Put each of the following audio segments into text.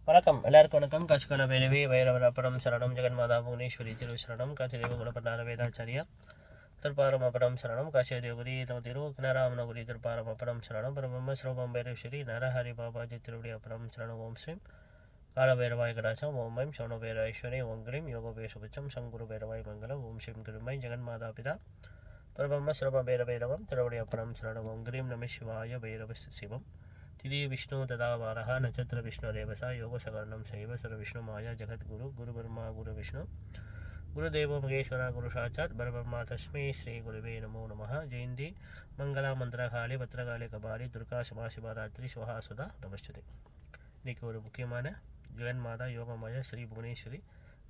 வணக்கம், எல்லாருக்கும் வணக்கம். காசிகால வேலவே வைரவரப்படம் சரணம் ஜெகன்மாதா புவனேஸ்வரி திருவிசரணம் காசிதேவ குணப்பட்டார வேதாச்சாரியா திருப்பாரமப்படம் சரணம் காசியதேவகுரி திரு கிணராமனகுரி திருப்பாரமப்படம் சரணம் பிரம்ம ஸ்ரூபம் பைரவஸ்வரி நரஹரி பாபாஜி திருவடி அப்படம் சரணம். ஓம் ஸ்ரீம் காலபைரவாய் கடாச்சம் ஓம் ஐம் சோனபைர ஐஸ்வரி ஓம் கிரீம் யோகபேசுபச்சம் சங்குரு பைரவாய் மங்கலம் ஓம் ஸ்ரீம் திருமை ஜெகன்மாதா பிதா பிரம்ம ஸ்ரூபம் பைரவைரவம் திருவடி அப்படம் சரணம். ஓம் கிரீம் நம சிவாய பைரவ சிவம் திதி விஷ்ணு ததா வாரஹ நட்சத்திர விஷ்ணு ரேவசா யோக சகரணம் சைவ சர விஷ்ணு மாயா ஜெகத்குரு குரு பிரம்மா குரு விஷ்ணு குருதேவ மகேஸ்வர குரு சாட்சாத் பரபிரம்மா தஸ்மை ஸ்ரீ குருவே நமோ நமः. ஜெயந்தி மங்களா மந்திரகாளி பத்ரகாளி கபாலி துர்கா சிவா சிவராத்திரி சுஹாசுதா நமஸ்துதே. இன்றைக்கி ஒரு முக்கியமான ஜெகன்மாதா யோகமாயா ஸ்ரீ புவனேஸ்வரி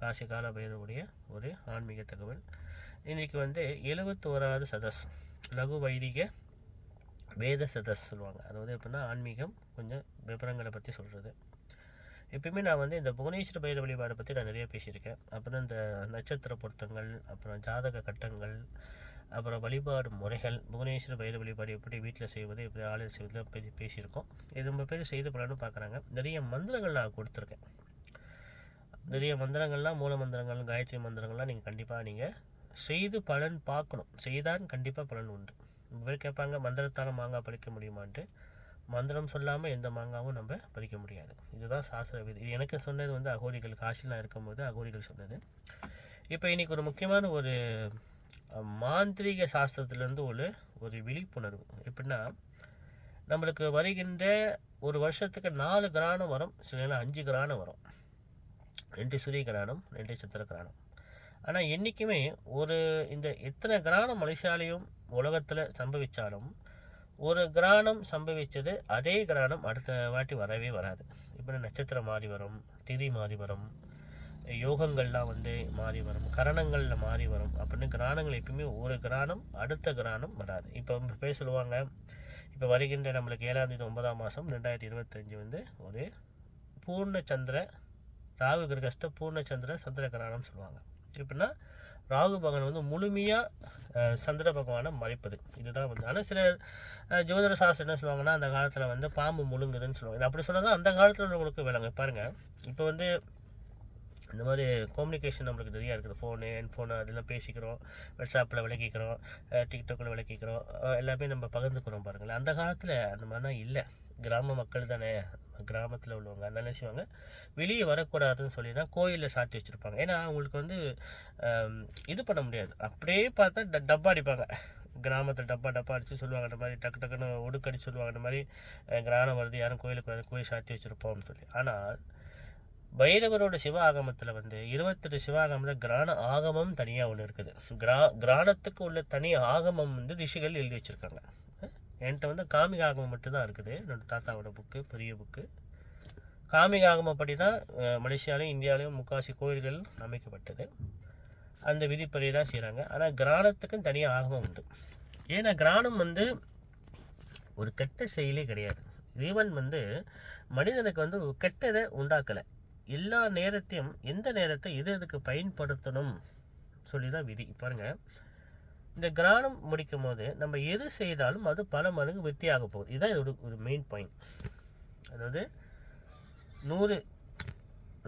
காசிகால பைரவுடைய ஒரு ஆன்மீக தகவல். இன்றைக்கி 71வது சதஸ் லகு வைதிக வேத சதஸ் சொல்லுவாங்க. அதாவது எப்படின்னா ஆன்மீகம் கொஞ்சம் விவரங்களை பற்றி சொல்கிறது. எப்பயுமே நான் இந்த புவனேஸ்வர பைரவ வழிபாடை பற்றி நான் நிறைய பேசியிருக்கேன். அப்புறம் இந்த நட்சத்திர பொருத்தங்கள், அப்புறம் ஜாதக கட்டங்கள், அப்புறம் வழிபாடு முறைகள், புவனேஸ்வர பைரவ வழிபாடு எப்படி வீட்டில் செய்வது, எப்படி ஆலயம் செய்வது பேசியிருக்கோம். இது ரொம்ப பேர் செய்து பலன்னு பார்க்குறாங்க. நிறைய மந்திரங்கள் நான் கொடுத்துருக்கேன். நிறைய மந்திரங்கள்லாம் மூல மந்திரங்கள், காயத்ரி மந்திரங்கள்லாம் நீங்கள் கண்டிப்பாக செய்து பலன் பார்க்கணும். செய்தான் கண்டிப்பாக பலன் உண்டு. பேர் கேட்பாங்க, மந்திரத்தால் மாங்காய் பறிக்க முடியுமான்ட்டு. மந்திரம் சொல்லாமல் எந்த மாங்காவும் நம்ம பறிக்க முடியாது. இதுதான் சாஸ்திர விதி. இது எனக்கு சொன்னது அகோரிகள், காசில் நான் இருக்கும்போது அகோரிகள் சொன்னது. இப்போ இன்றைக்கி ஒரு முக்கியமான ஒரு மாந்திரிக சாஸ்திரத்துலேருந்து ஒரு விழிப்புணர்வு. எப்படின்னா, நம்மளுக்கு வருகின்ற ஒரு வருஷத்துக்கு 4 கிரானம் வரும், சில நேரம் 5 கிரானம் வரும். 2 சூரிய கிரானம், 2 சத்திர கிரானம். ஆனால் என்றைக்குமே இந்த எத்தனை கிரானம் மலேசியாலையும் உலகத்தில் சம்பவித்தாலும் ஒரு கிரானம் சம்பவித்தது அதே கிரானம் அடுத்த வாட்டி வரவே வராது. இப்போ நட்சத்திரம் மாறி வரும், திதி மாறி வரும், யோகங்கள்லாம் மாறி வரும், கரணங்களில் மாறி வரும். அப்படின்னு கிரானங்கள் எப்பவுமே ஒரு கிரானம் அடுத்த கிரானம் வராது. இப்போ சொல்லுவாங்க, இப்போ வருகின்ற நம்மளுக்கு 7ஆம் தேதி 9ஆம் மாதம் 2025 ஒரு பூர்ணச்சந்திர ராகு கிரகஸ்த பூர்ணச்சந்திர சந்திர கிரானம் சொல்லுவாங்க. எப்படின்னா ராகு பகவான் முழுமையாக சந்திர பகவானை மறைப்பது. இதுதான் ஆனால் சில ஜோதிட சாஸ்திரம் என்ன சொல்லுவாங்கன்னா, அந்த காலத்தில் பாம்பு முழுங்குதுன்னு சொல்லுவாங்க. அப்படி சொன்னால் அந்த காலத்தில் உங்களுக்கு விளங்க பாருங்கள். இப்போ இந்த மாதிரி கம்யூனிகேஷன் நம்மளுக்கு நிறையா இருக்குது. ஹெட்ஃபோனு அதெல்லாம் பேசிக்கிறோம், வாட்ஸ்அப்பில் விளக்கிக்கிறோம், டிக்டாக்கில் விளக்கிக்கிறோம், எல்லாமே நம்ம பகிர்ந்துக்கிறோம் பாருங்களேன். அந்த காலத்தில் அந்த மாதிரிலாம் இல்லை. கிராம மக்கள் தானே, கிராமத்தில் உள்ளவங்க அதனால செய்வாங்க, வெளியே வரக்கூடாதுன்னு சொல்லினா கோயிலில் சாத்தி வச்சுருப்பாங்க. ஏன்னா அவங்களுக்கு இது பண்ண முடியாது. அப்படியே பார்த்தா டப்பா அடிப்பாங்க. கிராமத்தில் டப்பா அடித்து சொல்லுவாங்க, இந்த மாதிரி டக்கு டக்குன்னு ஒடுக்கடி சொல்லுவாங்க, இந்த மாதிரி கிராமம் வருது, யாரும் கோயிலுக்கு கோயில் சாத்தி வச்சுருப்போம்னு சொல்லி. ஆனால் பைரவரோட சிவ ஆகமத்தில் 28 சிவ ஆகமத்தில் கிராண ஆகமம் தனியாக ஒன்று இருக்குது. கிராணத்துக்கு உள்ள தனி ஆகமம் ரிஷிகள் எழுதி வச்சுருக்காங்க. என்கிட்ட காமிக ஆகமம் மட்டும்தான் இருக்குது. என்னோட தாத்தாவோட புக்கு, பெரிய புக்கு. காமிக ஆகமப்படி தான் மலேசியாலையும் இந்தியாவிலையும் முக்காசி கோயில்கள் அமைக்கப்பட்டது. அந்த விதிப்படி தான் செய்கிறாங்க. ஆனால் கிராணத்துக்கும் தனியாக ஆகமம் உண்டு. ஏன்னா கிராணம் ஒரு கெட்ட செயலே கிடையாது. இறைவன் மனிதனுக்கு கெட்டதை உண்டாக்கலை. எல்லா நேரத்தையும் எந்த நேரத்தை எதுக்கு பயன்படுத்தணும் சொல்லி தான் விதி. பாருங்கள், இந்த கிரானம் முடிக்கும் போது நம்ம எது செய்தாலும் அது பல மடங்கு வெற்றியாக போகுது. இதுதான் இதோட ஒரு மெயின் பாயிண்ட். அதாவது 100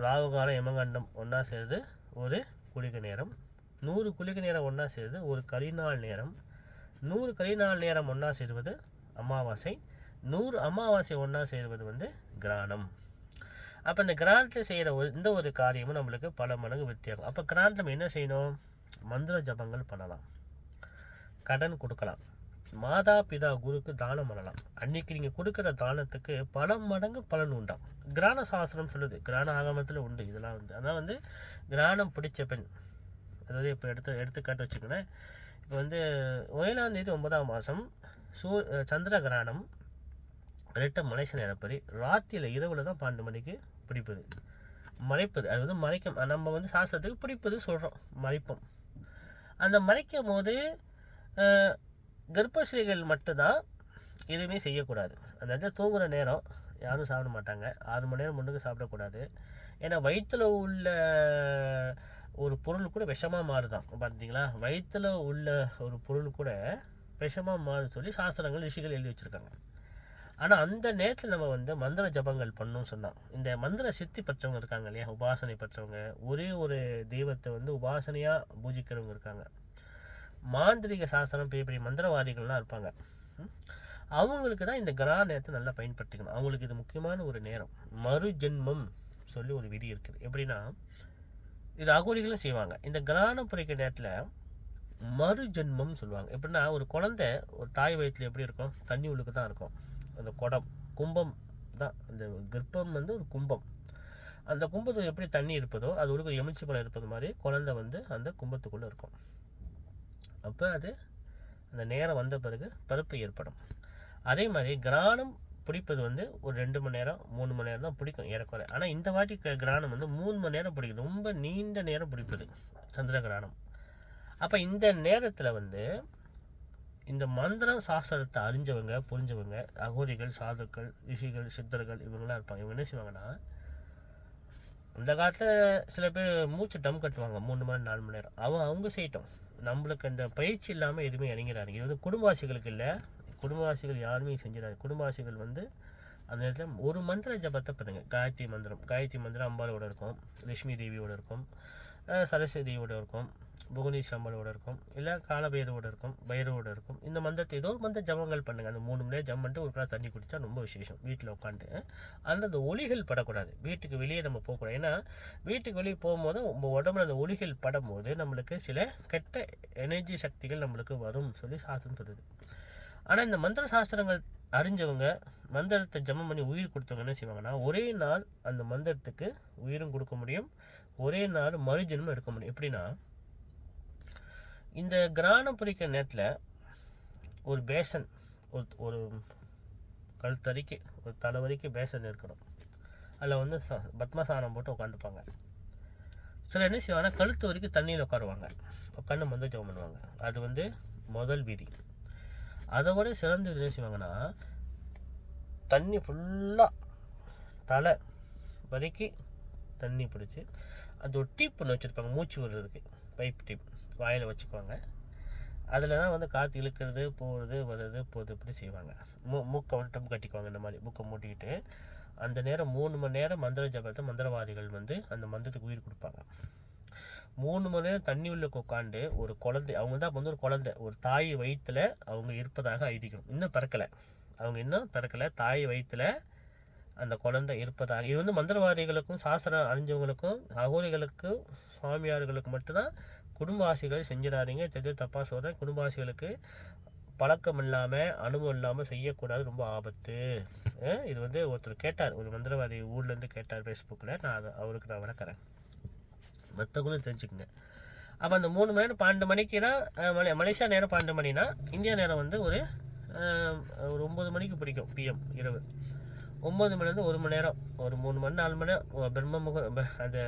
ராகுகாலம் யமகண்டம் ஒன்றா சேர்ந்து ஒரு குளிகை நேரம், 100 குளிகை நேரம் ஒன்றா சேர்ந்து ஒரு கரிநாள் நேரம், 100 கரிநாள் நேரம் ஒன்றா சேருவது அமாவாசை, 100 அமாவாசை ஒன்றா சேருவது கிரானம். அப்போ இந்த கிரானத்தில் செய்கிற இந்த ஒரு காரியமும் நம்மளுக்கு பல மடங்கு வெற்றியாகும். அப்போ கிரானத்தில் நம்ம என்ன செய்யணும்? மந்திர ஜபங்கள் பண்ணலாம், கடன் கொடுக்கலாம், மாதா பிதா குருக்கு தானம் பண்ணலாம். அன்றைக்கி நீங்கள் கொடுக்குற தானத்துக்கு பல மடங்கு பலன் உண்டாம். கிரான சாஸ்திரம் சொல்லுது, கிரான ஆகமத்தில் உண்டு இதெல்லாம். அதான் கிரானம் பிடிச்ச பெண். அதாவது இப்போ எடுத்துக்காட்டு வச்சுக்கோங்களேன். இப்போ 7ஆம் தேதி 9ஆம் மாதம் சந்திர கிரானம் கரெக்டாக மலேசிய நேரப்படி ராத்திரியில் இரவில் தான் 12 மணிக்கு பிடிப்பது, மறைப்பது. அது மறைக்கும். நம்ம சாஸ்திரத்துக்கு பிடிப்பது சொல்கிறோம், மறைப்போம். அந்த மறைக்கும் போது கர்ப்பஸ்ரீகள் மட்டும்தான் எதுவுமே செய்யக்கூடாது. அந்த தூங்குகிற நேரம் யாரும் சாப்பிட மாட்டாங்க. 6 மணி நேரம் முன்னுக்கு சாப்பிடக்கூடாது. ஏன்னா வயிற்றில் உள்ள ஒரு பொருள் கூட விஷமாக மாறுதான். பார்த்தீங்களா, வயிற்றில் உள்ள ஒரு பொருள் கூட விஷமாக மாறு சொல்லி சாஸ்திரங்கள் ரிஷிகள் எழுதி வச்சுருக்காங்க. ஆனால் அந்த நேரத்தில் நம்ம வந்து மந்திர ஜபங்கள் பண்ணணும்னு சொன்னோம். இந்த மந்திர சித்தி பெற்றவங்க இருக்காங்க இல்லையா, உபாசனை பெற்றவங்க, ஒரே ஒரு தெய்வத்தை வந்து உபாசனையாக பூஜிக்கிறவங்க இருக்காங்க. மாந்திரிக சாஸ்திரம் பெரிய பெரிய மந்திரவாதிகள்லாம் இருப்பாங்க. அவங்களுக்கு தான் இந்த கிரக நேரத்தை நல்லா பயன்படுத்திக்கணும். அவங்களுக்கு இது முக்கியமான ஒரு நேரம். மறு ஜென்மம் சொல்லி ஒரு விதி இருக்குது. எப்படின்னா, இது அகோரிகளும் செய்வாங்க. இந்த கிரகணம் பிடிக்கிற நேரத்தில் மறு ஜென்மம் சொல்லுவாங்க. எப்படின்னா, ஒரு குழந்தை ஒரு தாய் வயிற்றில் எப்படி இருக்கும், தண்ணி உள்ளுக்கு தான் இருக்கும். அந்த குடம் கும்பம் தான், அந்த கர்ப்பம் வந்து ஒரு கும்பம். அந்த கும்பத்துக்கு எப்படி தண்ணி இருப்பதோ அது ஒரு எமிழ்ச்சி பழம் இருப்பது மாதிரி குழந்தை வந்து அந்த கும்பத்துக்குள்ளே இருக்கும். அப்போ அது அந்த நேரம் வந்த பிறகு பருப்பு ஏற்படும். அதே மாதிரி கிரானம் பிடிப்பது வந்து ஒரு 2 மணி நேரம் 3 மணி நேரம் தான் பிடிக்கும் ஏறக்குறை. ஆனால் இந்த வாட்டி கிரானம் வந்து 3 மணி நேரம் பிடிக்கும். ரொம்ப நீண்ட நேரம் பிடிப்பது சந்திர கிரானம். அப்போ இந்த நேரத்தில் வந்து இந்த மந்திரம் சாஸ்திரத்தை அறிஞ்சவங்க புரிஞ்சவங்க அகோரிகள், சாதுக்கள், ரிஷிகள், சித்தர்கள் இவங்கெல்லாம் இருப்பாங்க. இவங்க என்ன செய்வாங்கன்னா, இந்த காலத்தில் சில பேர் மூச்சு டம் கட்டுவாங்க 3 மணி 4 மணி நேரம். அவங்க செய்யட்டும். நம்மளுக்கு அந்த பயிற்சி இல்லாமல் எதுவுமே இறங்கிறாங்க. இது வந்து குடும்பவாசிகளுக்கு இல்லை, குடும்பவாசிகள் யாருமே செஞ்சிடாது. குடும்பவாசிகள் வந்து அந்த நேரத்தில் ஒரு மந்திர ஜபத்தை பண்ணுங்கள். காயத்ரி மந்திரம் அம்பாலோட இருக்கும், லட்சுமி தேவியோட இருக்கும், சரஸ்வதி தேவியோட இருக்கும், புவனேஸ்வரி அம்பாலோட இருக்கும், இல்லை காலபைரவோட இருக்கும், பைரவோட இருக்கும். இந்த மந்திரத்தை ஏதோ ஒரு மந்திர ஜபங்கள் பண்ணுங்கள். அந்த 3 மணி நேரம் ஜம் பண்ணிட்டு ஒரு கிளாஸ் தண்ணி குடித்தா ரொம்ப விசேஷம். வீட்டில் உட்காந்து அந்த ஒளிகள் படக்கூடாது. வீட்டுக்கு வெளியே நம்ம போகக்கூடாது. ஏன்னா வீட்டுக்கு வெளியே போகும்போது நம்ம உடம்புல அந்த ஒளிகள் படும்போது நம்மளுக்கு சில கெட்ட எனர்ஜி சக்திகள் நம்மளுக்கு வரும் சொல்லி சாஸ்திரம் சொல்லுது. ஆனால் இந்த மந்திர சாஸ்திரங்கள் அறிஞ்சவங்க மந்திரத்தை ஜபம் பண்ணி உயிர் கொடுத்தவங்க என்ன செய்வாங்கன்னா, ஒரே நாள் அந்த மந்திரத்துக்கு உயிரும் கொடுக்க முடியும், ஒரே நாள் மறுஜென்மம் எடுக்க முடியும். எப்படின்னா, இந்த கிரானம் பிடிக்கிற நேரத்தில் ஒரு பேசன், ஒரு கழுத்தறிக்கு ஒரு தலைவரிக்கு பேசன் இருக்கணும். அதில் வந்து பத்மசானம் போட்டு உட்காந்துப்பாங்க. சில என்ன செய்வாங்கன்னா, கழுத்து வரைக்கும் தண்ணியில் உட்காருவாங்க, உட்காந்து மந்திர ஜபம் பண்ணுவாங்க. அது வந்து முதல் விதி. அதை விட சிறந்த என்ன செய்வாங்கன்னா, தண்ணி ஃபுல்லாக தலை வரைக்கும் தண்ணி பிடிச்சி அது ஒரு டீப் ஒன்று வச்சுருப்பாங்க, மூச்சு விடுறதுக்கு பைப் டீப் வாயில் வச்சுக்குவாங்க. அதில் தான் வந்து காற்று இழுக்கிறது, போகிறது, வருது, போகுது, இப்படி செய்வாங்க. மூக்கை வந்து டப்பு கட்டிக்குவாங்க. இந்த மாதிரி மூக்கை மூட்டிக்கிட்டு அந்த நேரம் 3 மணி நேரம் மந்திர ஜபத்தை மந்திரவாதிகள் வந்து அந்த மந்திரத்துக்கு உயிர் கொடுப்பாங்க. 3 மணி நேரம் தண்ணி உள்ள உட்காந்து ஒரு குழந்தை, அவங்க தான் வந்து ஒரு குழந்தை, ஒரு தாய் வயிற்றில் அவங்க இருப்பதாக ஐதீகம். இன்னும் பிறக்கலை, அவங்க இன்னும் பிறக்கலை, தாய் வயிற்றில் அந்த குழந்தை இருப்பதாக. இது வந்து மந்திரவாதிகளுக்கும் சாஸ்திரம் அறிஞ்சவங்களுக்கும் அகோரிகளுக்கும் சுவாமியார்களுக்கு மட்டும்தான். குடும்பவாசிகள் செஞ்சிடாதீங்க. தப்பாக சொல்கிறேன். குடும்பவாசிகளுக்கு பழக்கம் இல்லாமல் அனுபவம் இல்லாமல் செய்யக்கூடாது, ரொம்ப ஆபத்து. இது வந்து ஒருத்தர் கேட்டார், ஒரு மந்திரவாதி ஊர்லேருந்து கேட்டார் ஃபேஸ்புக்கில். நான் அவருக்கு நான் விளக்குறேன், மற்றவங்களும் தெரிஞ்சுக்கங்க. அப்போ அந்த 3 மணி நேரம் 12 மணிக்குனா மலேசியா நேரம் 12 மணினா இந்தியா நேரம் வந்து ஒரு 9 மணிக்கு பிடிக்கும். பிஎம் இரவு 9 மணிலேருந்து 1 மணி நேரம், ஒரு 3 மணி 4 மணி நேரம் பிரம்மமுகம். அந்த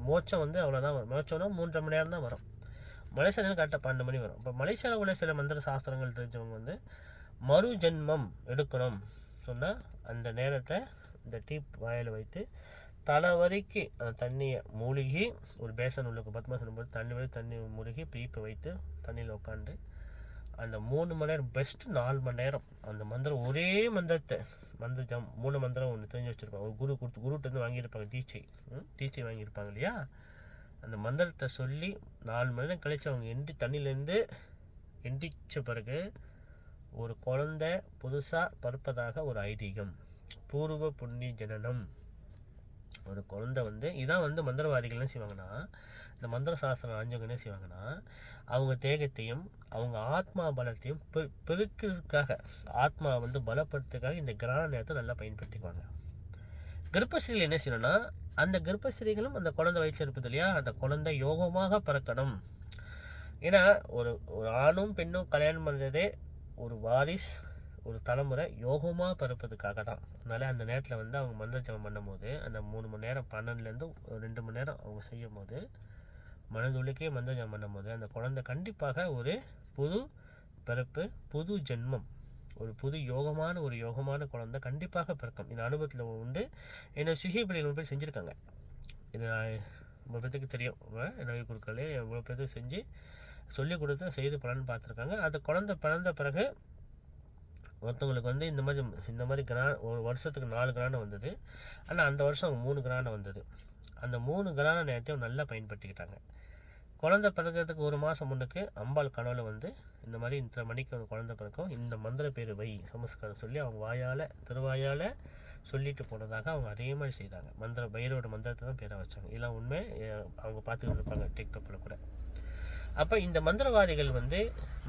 மோட்சம் வந்து அவ்வளோதான் வரும். மோட்சம்னா 3.5 மணி நேரம் தான் வரும். மலேசியா நேரம் கரெக்டாக 12 மணி வரும். இப்போ மலேசியாவில் உள்ள சில மந்திர சாஸ்திரங்கள் தெரிஞ்சவங்க வந்து மறு ஜென்மம் எடுக்கணும் சொன்னால் அந்த நேரத்தை இந்த டீப் வாயில் வைத்து தலை வரைக்கும் அந்த தண்ணியை மூழ்கி ஒரு பேசன் உள்ளுக்கு பத்மாசனம் போட்டு தண்ணி மூழ்கி பீப்பை வைத்து தண்ணியில் உட்காந்து அந்த 3 மணி நேரம், பெஸ்ட்டு 4 மணி நேரம் அந்த மந்திரம், ஒரே மந்திரத்தை 3 மந்திரம் ஒன்று தெரிஞ்சு வச்சுருப்பாங்க. ஒரு குருகிட்டேருந்து வாங்கியிருப்பாங்க, தீட்சை வாங்கியிருப்பாங்க இல்லையா. அந்த மந்திரத்தை சொல்லி 4 மணி நேரம் கழித்து அவங்க தண்ணியிலேருந்து எந்திரிச்ச பிறகு ஒரு குழந்தை புதுசாக பிறப்பதாக ஒரு ஐதீகம். பூர்வ புண்ணிய ஜனனம். ஒரு குழந்தை வந்து இதான் வந்து மந்திரவாதிகள் என்ன செய்வாங்கன்னா, இந்த மந்திர சாஸ்திரம் அறிஞ்சவங்க என்ன செய்வாங்கன்னா, அவங்க தேகத்தையும் அவங்க ஆத்மா பலத்தையும் பெருக்கிறதுக்காக, ஆத்மா வந்து பலப்படுத்துறதுக்காக இந்த கிரக நேரத்தை நல்லா பயன்படுத்திக்குவாங்க. கர்ப்பஸ்ரீகள் என்ன செய்யணும்னா, அந்த கர்ப்பஸ்ரீகளும் அந்த குழந்தை வயிற்றில் இருப்பது இல்லையா, அந்த குழந்தை யோகமாக பிறக்கணும். ஏன்னா ஒரு ஆணும் பெண்ணும் கல்யாணம் பண்ணுறதே ஒரு வாரிஸ், ஒரு தலைமுறை யோகமாக பிறப்பதுக்காக தான். அதனால் அந்த நேரத்தில் வந்து அவங்க மந்திர ஜபம் பண்ணும்போது அந்த 3 மணி நேரம் 12லேருந்து 2 மணி நேரம் அவங்க செய்யும் போது மனதுள்ளுக்கே மந்திர ஜபம் பண்ணும்போது அந்த குழந்தை கண்டிப்பாக ஒரு புது பிறப்பு, புது ஜென்மம், ஒரு புது யோகமான குழந்தை கண்டிப்பாக பிறக்கும். இந்த அனுபவத்தில் உண்டு. என்னோட சிகிச்சை பிள்ளைகள் போய் செஞ்சுருக்காங்க. இது இவ்வளோ பேத்துக்கு தெரியும். ரவி குருக்களே இவ்வளோ பேருக்கு செஞ்சு சொல்லிக் கொடுத்து செய்து பலன் பார்த்துருக்காங்க. அது குழந்தை பிறந்த பிறகு ஒருத்தவங்களுக்கு வந்து இந்த மாதிரி ஒரு வருஷத்துக்கு 4 கிரகணம் வந்தது. ஆனால் அந்த வருஷம் அவங்க 3 கிரகணம் வந்தது. அந்த 3 கிரகண நேரத்தையும் நல்லா பயன்படுத்திக்கிட்டாங்க. குழந்தை பிறக்கிறதுக்கு 1 மாதம் முன்னுக்கு அம்பாள் கனவுல வந்து இந்த மாதிரி இத்தனை மணிக்கு ஒரு குழந்தை பிறக்கும், இந்த மந்திர பேர் வை சமஸ்காரம் சொல்லி அவங்க திருவாயால் சொல்லிட்டு போனதாக அவங்க அதே மாதிரி செய்தாங்க. பைரவோட மந்திரத்தை தான் பேரை வச்சாங்க. இதெல்லாம் உண்மை, அவங்க பார்த்துக்கிட்டு இருப்பாங்க டிக்டாக்கில் கூட. அப்போ இந்த மந்திரவாதிகள் வந்து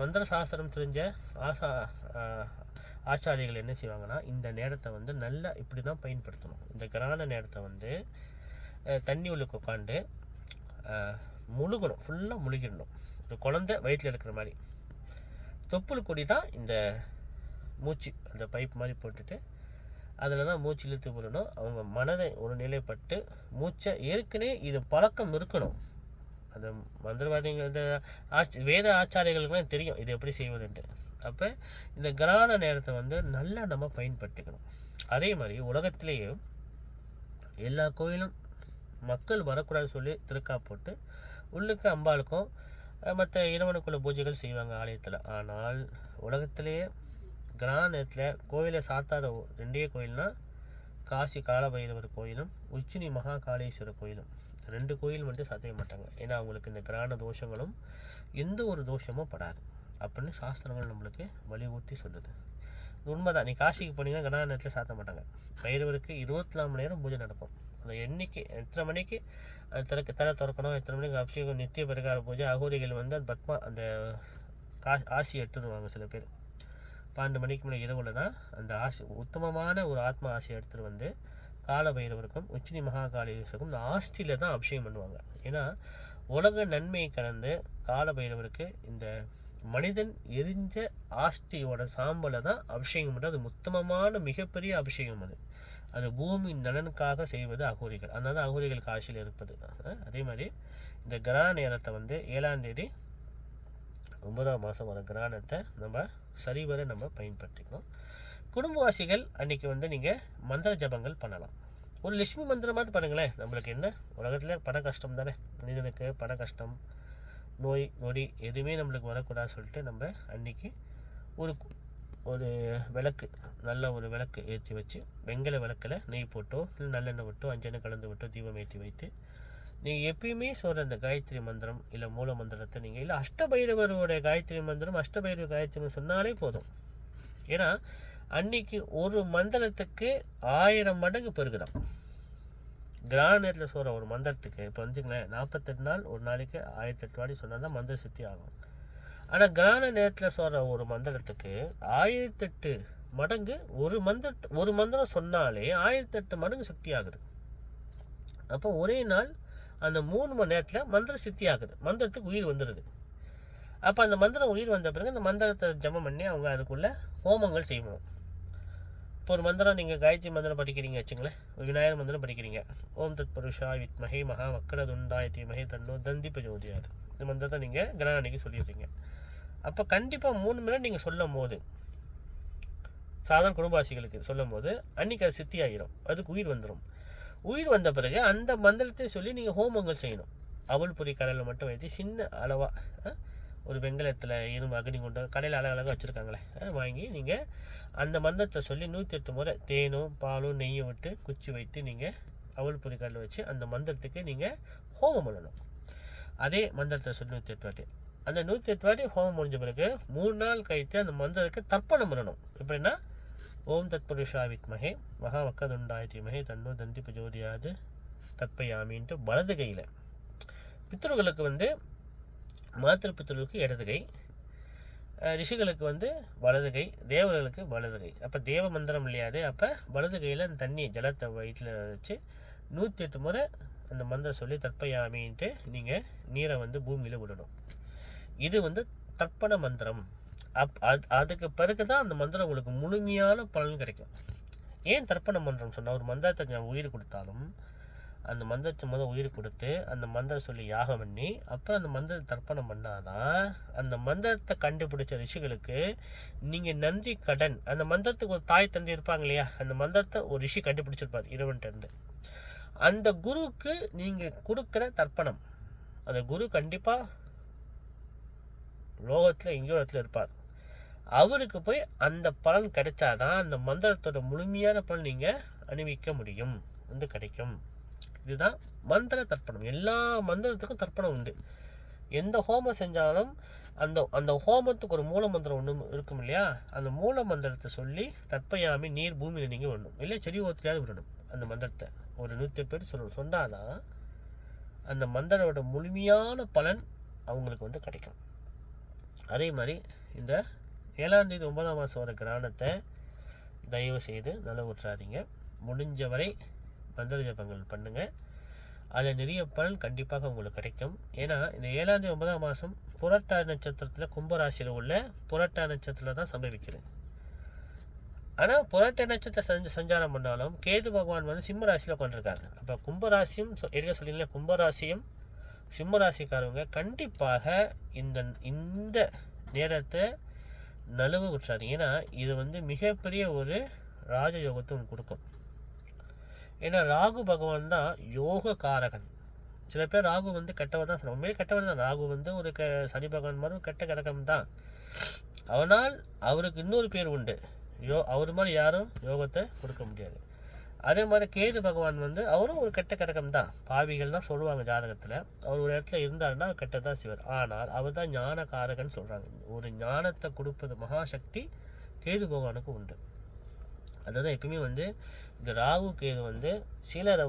மந்திர சாஸ்திரம் தெரிஞ்ச ஆச்சாரிகள் என்ன செய்வாங்கன்னா, இந்த நேரத்தை வந்து நல்லா இப்படி தான் பயன்படுத்தணும். இந்த கிரகண நேரத்தை வந்து தண்ணி உள்ளுக்கு உட்காந்து முழுகணும், ஃபுல்லாக முழுகிடணும். ஒரு குழந்தை வயிற்றில் இருக்கிற மாதிரி தொப்புள் கொடி தான் இந்த மூச்சு, அந்த பைப் மாதிரி போட்டுட்டு அதில் தான் மூச்சு இழுத்து போடணும். அவங்க மனதை ஒரு நிலைப்பட்டு மூச்சை ஏற்கனவே இது பழக்கம் இருக்கணும். அந்த மந்திரவாதிகள் இந்த வேத ஆச்சாரியர்களுக்குலாம் தெரியும் இது எப்படி செய்வதுன்ட்டு. அப்போ இந்த கிரகண நேரத்தை வந்து நல்லா நம்ம பயன்படுத்திக்கணும். அதே மாதிரி உலகத்திலேயே எல்லா கோயிலும் மக்கள் வரக்கூடாது சொல்லி திருக்கா போட்டு உள்ளுக்கு அம்பாளுக்கும் மற்ற இறைவனுக்குள்ள பூஜைகள் செய்வாங்க ஆலயத்தில். ஆனால் உலகத்திலேயே கிரகண நேரத்தில் கோயிலை சாத்தாத 2 கோயில்னால் காசி காலபைரவர் கோயிலும் உச்சினி மகா காளேஸ்வரர் கோயிலும். 2 கோயில் மட்டும் சாத்திய மாட்டாங்க. ஏன்னா அவங்களுக்கு இந்த கிரகண தோஷங்களும் எந்த ஒரு தோஷமும் படாது அப்படின்னு சாஸ்திரங்கள் நம்மளுக்கு வலியுறுத்தி சொல்லுது. உண்மைதான். நீ காசிக்கு போனீங்கன்னா கிரகண நேரத்தில் சாத்த மாட்டாங்க. பைரவருக்கு 24 மணி நேரம் பூஜை நடக்கும். அந்த எண்ணிக்கை எத்தனை மணிக்கு தலை திறக்கணும், எத்தனை மணிக்கு அபிஷேகம், நித்திய பிரகார பூஜை. அகோரிகள் வந்து அந்த பத்மா அந்த ஆசி எடுத்துடுவாங்க. சில பேர் 12 மணிக்கு மேலே இரவில் தான் அந்த ஆசி, உத்தமமான ஒரு ஆத்மா ஆசையை எடுத்துகிட்டு வந்து காலபைரவருக்கும் உச்சினி மகாகாளேஸ்வருக்கும் இந்த ஆஸ்தியில் தான் அபிஷேகம் பண்ணுவாங்க. ஏன்னா உலக நன்மையை கடந்து காலபைரவருக்கு இந்த மனிதன் எரிஞ்ச ஆஸ்தியோட சாம்பலை தான் அபிஷேகம் பண்ணுறது. அது உத்தமமான மிகப்பெரிய அபிஷேகம். அது பூமியின் நலனுக்காக செய்வது அகோரிகள். அதனால தான் அகோரிகளுக்கு ஆட்சியில் இருப்பது. அதே மாதிரி இந்த கிரகண நேரத்தை வந்து 7ஆம் தேதி 9ஆம் மாதம் வர கிரகணத்தை நம்ம சரிவர நம்ம பயன்படுத்திக்கணும். குடும்பவாசிகள் அன்றைக்கி வந்து நீங்கள் மந்திர ஜபங்கள் பண்ணலாம். ஒரு லட்சுமி மந்திரமாவது பண்ணுங்களேன். நம்மளுக்கு என்ன உலகத்தில் பண கஷ்டம் தானே, மனிதனுக்கு பண கஷ்டம், நோய் நொடி எதுவுமே நம்மளுக்கு வரக்கூடாது சொல்லிட்டு நம்ம அன்றைக்கி ஒரு விளக்கு, நல்ல ஒரு விளக்கு ஏற்றி வச்சு வெங்கல விளக்கில் நெய் போட்டோ இல்லை நல்லெண்ணெய் விட்டோ அஞ்செண்ணெய் கலந்து விட்டோ தீபம் ஏற்றி வைத்து நீங்கள் எப்பயுமே சொல்கிற அந்த காயத்ரி மந்திரம் இல்லை மூல மந்திரத்தை நீங்கள் இல்லை அஷ்டபைரவரோட காயத்ரி மந்திரம், அஷ்டபைரவ காயத்ரி சொன்னாலே போதும். ஏன்னா அன்னைக்கு ஒரு மந்திரத்துக்கு 1000 மடங்கு பெருகுதான். கிரகண நேரத்தில் சொல்கிற ஒரு மந்திரத்துக்கு இப்போ வந்துங்களேன் 48 நாள் ஒரு நாளைக்கு 1008 வாடி சொன்னால் தான் மந்திர சித்தி ஆகும். ஆனால் கிரகண நேரத்தில் சொல்கிற ஒரு மந்திரத்துக்கு 1008 மடங்கு ஒரு மந்திரம் சொன்னாலே 1008 மடங்கு சக்தி ஆகுது. அப்போ ஒரே நாள் அந்த 3 மணி நேரத்தில் மந்திர சித்தி ஆகுது, மந்திரத்துக்கு உயிர் வந்துடுது. அப்போ அந்த மந்திரம் உயிர் வந்த பிறகு அந்த மந்திரத்தை ஜபம் பண்ணி அவங்க அதுக்குள்ளே ஹோமங்கள் செய்யணும். இப்போ ஒரு மந்திரம் நீங்கள் காயத்ரி மந்திரம் படிக்கிறீங்க வச்சுங்களேன், விநாயகர் மந்திரம் படிக்கிறீங்க, ஓம் தத் புருஷா வித்மஹே மகா வக்கரதுண்டாய தீமஹே தன்னோ தந்திப ஜோதியாது. இந்த மந்திரத்தை நீங்கள் கிரகண அன்னைக்கு சொல்லிடுறீங்க. அப்போ கண்டிப்பாக 3 மணி நேரம் நீங்கள் சொல்லும் போது, சாதாரண குடும்பவாசிகளுக்கு சொல்லும் போது அன்றைக்கி அது சித்தி ஆகிடும், அதுக்கு உயிர் வந்துடும். உயிர் வந்த பிறகு அந்த மந்திரத்தை சொல்லி நீங்கள் ஹோமங்கள் செய்யணும். அவள் பொறி கடலில் மட்டும் வைத்து சின்ன அளவாக ஒரு வெங்கலத்தில் இரும்பு அக்னி கொண்டு கடையில் அழகாக வச்சுருக்காங்களே வாங்கி நீங்கள் அந்த மந்திரத்தை சொல்லி 108 முறை தேனும் பாலும் நெய்யும் விட்டு குச்சி வைத்து நீங்கள் அவள் பொறி கடலில் வச்சு அந்த மந்திரத்துக்கு நீங்கள் ஹோமம் பண்ணணும். அதே மந்திரத்தை சொல்லி 108 வாட்டி, அந்த 108 வாட்டி ஹோமம் முடிஞ்ச பிறகு 3 நாள் கழித்து அந்த மந்திரத்துக்கு தர்ப்பணம் பண்ணணும். எப்படின்னா ஓம் தத் புருஷா வித்மஹே மகா வக்கரதுண்டாய தீமஹே தன்னோ தந்திப ஜோதியாது தற்பயாமின்ட்டு வலது கையில். பித்ருகளுக்கு வந்து மாத்திரு பித்ருவுக்கு இடது கை, ரிஷிகளுக்கு வந்து வலது கை, தேவர்களுக்கு வலது கை. அப்போ தேவ மந்திரம் இல்லையாது. அப்போ வலது கையில் அந்த தண்ணி ஜலத்தை வயிற்றில் வச்சு 108 முறை அந்த மந்திரம் சொல்லி தற்பயாமின்ட்டு நீங்கள் நீரை வந்து பூமியில் விடணும். இது வந்து தர்ப்பண மந்திரம். அதுக்கு பிறகு தான் அந்த மந்திரம் உங்களுக்கு முழுமையான பலன் கிடைக்கும். ஏன் தர்ப்பண மந்திரம் சொன்னால், ஒரு மந்திரத்தை நான் உயிர் கொடுத்தாலும் அந்த மந்திரத்தை உயிர் கொடுத்து அந்த மந்திரம் சொல்லி யாகம் பண்ணி அப்புறம் அந்த மந்திரத்தை தர்ப்பணம் பண்ணாதான் அந்த மந்திரத்தை கண்டுபிடிச்ச ரிஷிகளுக்கு நீங்கள் நன்றி கடன். அந்த மந்திரத்துக்கு ஒரு தாய் தந்தை இருப்பாங்க இல்லையா, அந்த மந்திரத்தை ஒரு ரிஷி கண்டுபிடிச்சிருப்பார் இறைவன்கிட்டருந்து. அந்த குருவுக்கு நீங்கள் கொடுக்குற தர்ப்பணம், அந்த குரு கண்டிப்பாக லோகத்தில் எங்கேயோ இடத்துல இருப்பார். அவருக்கு போய் அந்த பலன் கிடைச்சாதான் அந்த மந்திரத்தோட முழுமையான பலன் நீங்கள் அணிவிக்க முடியும், கிடைக்கும். இதுதான் மந்திர தர்ப்பணம். எல்லா மந்திரத்துக்கும் தர்ப்பணம் உண்டு. எந்த ஹோமம் செஞ்சாலும் அந்த அந்த ஹோமத்துக்கு ஒரு மூல மந்திரம் ஒன்று இருக்கும் இல்லையா, அந்த மூல மந்திரத்தை சொல்லி தற்பயாமி நீர் பூமியில் நீங்கள் விடணும், இல்லை செடி ஓத்திலையாவது விடணும். அந்த மந்திரத்தை ஒரு 100 பேர் சொன்னாதான் அந்த மந்திரோட முழுமையான பலன் அவங்களுக்கு கிடைக்கும். அதே மாதிரி இந்த 7ஆம் தேதி 9ஆம் மாதம் வர கிரகணத்தை தயவு செய்து விட்டுறாதீங்க. முடிஞ்ச வரை மந்திர ஜபங்கள் பண்ணுங்கள். அதில் நிறைய பலன் கண்டிப்பாக உங்களுக்கு கிடைக்கும். ஏன்னா இந்த 7ஆம் தேதி 9ஆம் மாதம் புரட்டாதி நட்சத்திரத்தில் கும்பராசியில் உள்ள புரட்டாதி நட்சத்திரத்தில் தான் சம்பவிக்கிறது. ஆனால் புரட்டாதி நட்சத்திர சஞ்சாரம் பண்ணாலும் கேது பகவான் சிம்ம ராசியில் உட்காந்துருக்காரு. அப்போ கும்பராசியும் எடுக்க சொல்லிங்களே, கும்பராசியும் சிம்ம ராசிக்காரவங்க கண்டிப்பாக இந்த நேரத்தை நழுவ விட்டுறாதீங்க. ஏன்னா இது மிகப்பெரிய ஒரு ராஜயோகத்தை உங்களுக்கு கொடுக்கும். ஏன்னா ராகு பகவான் தான் யோக காரகன். சில பேர் ராகு கெட்டவர் தான் சொல்லுவாங்க. உண்மையிலே கெட்டவர் தான். ராகு ஒரு சனி பகவான் மாதிரி கெட்ட கிரகம் தான். அவனால் அவருக்கு இன்னொரு பேர் உண்டு. அவர் மாதிரி யாரும் யோகத்தை கொடுக்க முடியாது. அதே மாதிரி கேது பகவான் அவரும் ஒரு கெட்ட கிரகம் தான். பாவிகள் தான் சொல்லுவாங்க ஜாதகத்தில். அவர் ஒரு இடத்துல இருந்தாருன்னா கெட்டதான் செய்வார். ஆனால் அவர் தான் ஞான காரகன் சொல்கிறாங்க. ஒரு ஞானத்தை கொடுப்பது மகாசக்தி கேது பகவானுக்கு உண்டு. அதுதான் எப்பவுமே இந்த ராகு கேது சிலரை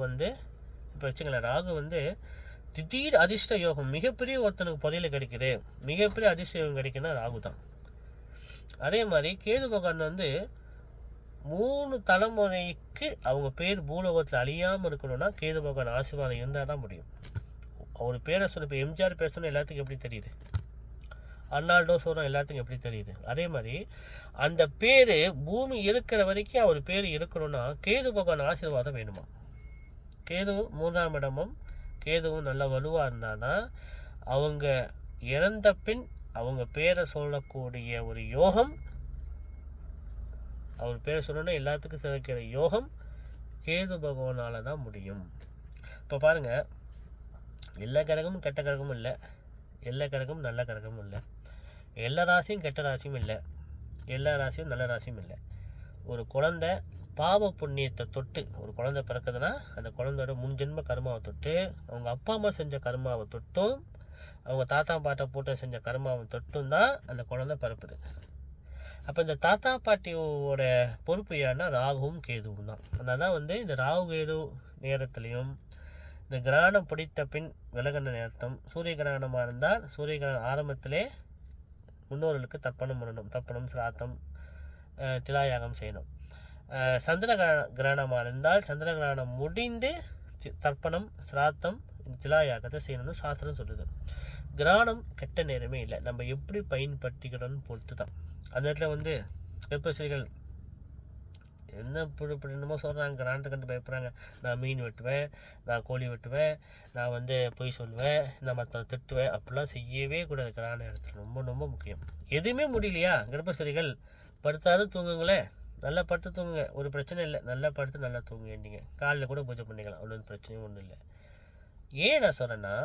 இப்போ வச்சுங்களேன், ராகு திடீர் அதிர்ஷ்ட யோகம் மிகப்பெரிய ஒருத்தனுக்கு புதையில கிடைக்குது, மிகப்பெரிய அதிர்ஷ்ட யோகம் கிடைக்குன்னா ராகு தான். அதே மாதிரி கேது பகவான் 3 தலைமுறைக்கு அவங்க பேர் பூலோகத்தில் அழியாமல் இருக்கணும்னா கேது பகவான் ஆசீர்வாதம் இருந்தால் தான் முடியும். அவர் பேரை சொன்ன, இப்போ எம்ஜிஆர் பேர் சொன்னால் எல்லாத்துக்கும் எப்படி தெரியுது, அர்னால்டோ சொல்கிறோம் எல்லாத்துக்கும் எப்படி தெரியுது. அதே மாதிரி அந்த பேர் பூமி இருக்கிற வரைக்கும் அவர் பேர் இருக்கணும்னா கேது பகவான் ஆசீர்வாதம் வேணுமா. கேது 3ஆம் இடமும் கேதுவும் நல்ல வலுவாக இருந்தால் தான் அவங்க இறந்த பின் அவங்க பேரை சொல்லக்கூடிய ஒரு யோகம், அவர் பேரை சொல்லணும்னா எல்லாத்துக்கும் சிறக்கிற யோகம் கேது பகவானால் தான் முடியும். இப்போ பாருங்கள், எல்லா கிரகமும் கெட்ட கிரகமும் இல்லை, எல்லா கிரகமும் நல்ல கிரகமும் இல்லை, எல்லா ராசியும் கெட்ட ராசியும் இல்லை, எல்லா ராசியும் நல்ல ராசியும் இல்லை. ஒரு குழந்தை பாவ புண்ணியத்தை தொட்டு ஒரு குழந்தை பிறக்குதுன்னா அந்த குழந்தையோட முன்ஜென்ம கர்மாவை தொட்டு, அவங்க அப்பா அம்மா செஞ்ச கர்மாவை தொட்டும், அவங்க தாத்தா பாட்டை போட்டு செஞ்ச கர்மாவை தொட்டும் தான் அந்த குழந்தை பிறப்புது. அப்போ இந்த தாத்தா பாட்டியோட பொறுப்பு ஏன்னா ராகுவும் கேதுவும் தான். அதனால தான் இந்த ராகு கேது நேரத்துலையும் இந்த கிரகணம் பிடித்த பின் விலகின நேரத்தும், சூரிய கிரகணமாக இருந்தால் சூரிய கிரகணம் ஆரம்பத்திலே முன்னோர்களுக்கு தர்ப்பணம் பண்ணணும், தர்ப்பணம் சிராத்தம் திலாயாகம் செய்யணும். சந்திர கிரகணமாக இருந்தால் சந்திர கிரகணம் முடிந்து தர்ப்பணம் சிராத்தம் திலாயாகத்தை செய்யணும்னு சாஸ்திரம் சொல்லுது. கிரகணம் கெட்ட நேரமே இல்லை, நம்ம எப்படி பயன்படுத்திக்கிறோன்னு பொறுத்து தான். அந்த இடத்துல வெப்பசைகள் என்ன இப்படி என்னமோ சொல்கிறாங்க, கிராணத்தை கண்டு பயப்படுறாங்க. நான் மீன் வெட்டுவேன், நான் கோழி வெட்டுவேன், நான் பொய் சொல்லுவேன், நான் மற்றவங்க திட்டுவேன், அப்படிலாம் செய்யவே கூடாது. கிராண இடத்துல ரொம்ப ரொம்ப முக்கியம். எதுவுமே முடியலையா, கர்ப்பசரிகள் படுத்தாது தூங்குங்களேன், நல்லா படுத்து தூங்குங்க, ஒரு பிரச்சனை இல்லை. நல்லா படுத்து நல்லா தூங்குங்க. நீங்கள் காலையில் கூட பூஜை பண்ணிக்கலாம், அவ்வளோ பிரச்சனையும் ஒன்றும் இல்லை. ஏன் நான் சொல்கிறேன்னா,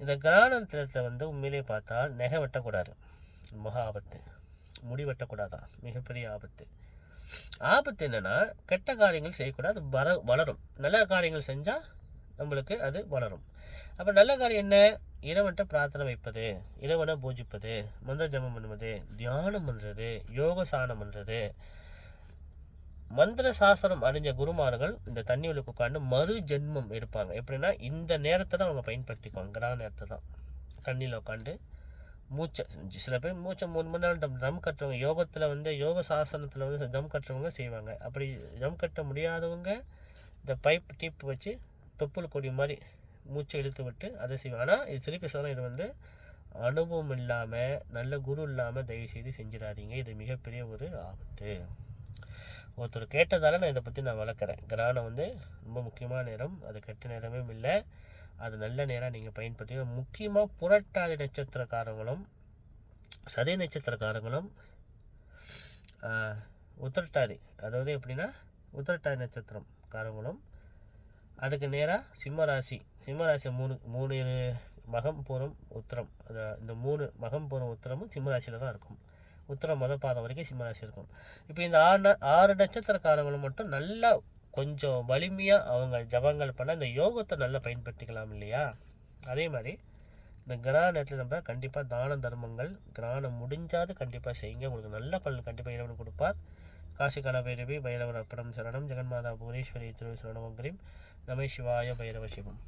இந்த கிராணத்தில் உண்மையிலே பார்த்தால் நெகை வெட்டக்கூடாது, மகா ஆபத்து. முடி வெட்டக்கூடாதான், மிகப்பெரிய ஆபத்து. ஆபத்து என்னென்னா, கெட்ட காரியங்கள் செய்யக்கூடாது, வளரும். நல்ல காரியங்கள் செஞ்சால் நம்மளுக்கு அது வளரும். அப்போ நல்ல காரியம் என்ன? இறைவன்கிட்ட பிரார்த்தனை வைப்பது, இறைவனை பூஜிப்பது, மந்திர ஜபம் பண்ணுவது, தியானம் பண்ணுறது, யோகசானம் பண்ணுறது. மந்திர சாஸ்திரம் அறிஞ்ச குருமார்கள் இந்த தண்ணியில் உட்காந்து மறு ஜென்மம் எடுப்பாங்க. எப்படின்னா இந்த நேரத்தை தான் அவங்க பயன்படுத்திக்குவாங்க. கிரக நேரத்தை தான் தண்ணியில் உட்காந்து மூச்சை, சில பேர் மூச்சை 3 மணி நேரம் ட்ரம் கட்டுறவங்க, யோகத்தில் யோக சாசனத்தில் ட்ரம் கட்டுறவங்க செய்வாங்க. அப்படி ட்ரம் கட்ட முடியாதவங்க இந்த பைப் டீப் வச்சு தொப்புள் கொடி மாதிரி மூச்சை இழுத்து விட்டு அதை செய்வாங்க. ஆனால் இது திருப்பி சொல்கிறேன், இது அனுபவம் இல்லாமல் நல்ல குரு இல்லாமல் தயவுசெய்து செஞ்சிடாதீங்க. இது மிகப்பெரிய ஒரு ஆபத்து. ஒருத்தர் கேட்டதால் நான் இதை பற்றி நான் வளர்க்குறேன். கிரகணம் ரொம்ப முக்கியமான நேரம், அது கெட்ட நேரமே இல்லை, அது நல்ல நேரம் நீங்கள் பயன்படுத்தி. முக்கியமாக புரட்டாதி நட்சத்திரக்காரங்களும் சதய நட்சத்திரக்காரங்களும் உத்திரட்டாதி, அதாவது எப்படின்னா உத்திரட்டாதி நட்சத்திரக்காரங்களும் அதுக்கு நேராக சிம்மராசி 3 மகம் பூரம் உத்திரம், இந்த 3 மகம் பூரம் உத்திரமும் சிம்மராசியில் தான் இருக்கும். உத்திரம் மொதல் பாதம் வரைக்கும் சிம்ம ராசி இருக்கும். இப்போ இந்த 6 நட்சத்திரக்காரங்களும் மட்டும் நல்லா கொஞ்சம் வலிமையாக அவங்க ஜபங்கள் பண்ண இந்த யோகத்தை நல்லா பயன்படுத்திக்கலாம் இல்லையா? அதே மாதிரி இந்த கிரக நேரத்தில் நம்ம கண்டிப்பாக தான தர்மங்கள் கிரகணம் முடிஞ்சாது கண்டிப்பாக செய்யுங்க. உங்களுக்கு நல்ல பலன் கண்டிப்பாக இறைவன் கொடுப்பார். காசி கலபைரவி பைரவர் அர்ப்பணம் சரணம் ஜெகன்மாதா புவனேஸ்வரி திரு சரணமங்கரிம் நம சிவாய பைரவ சிவம்.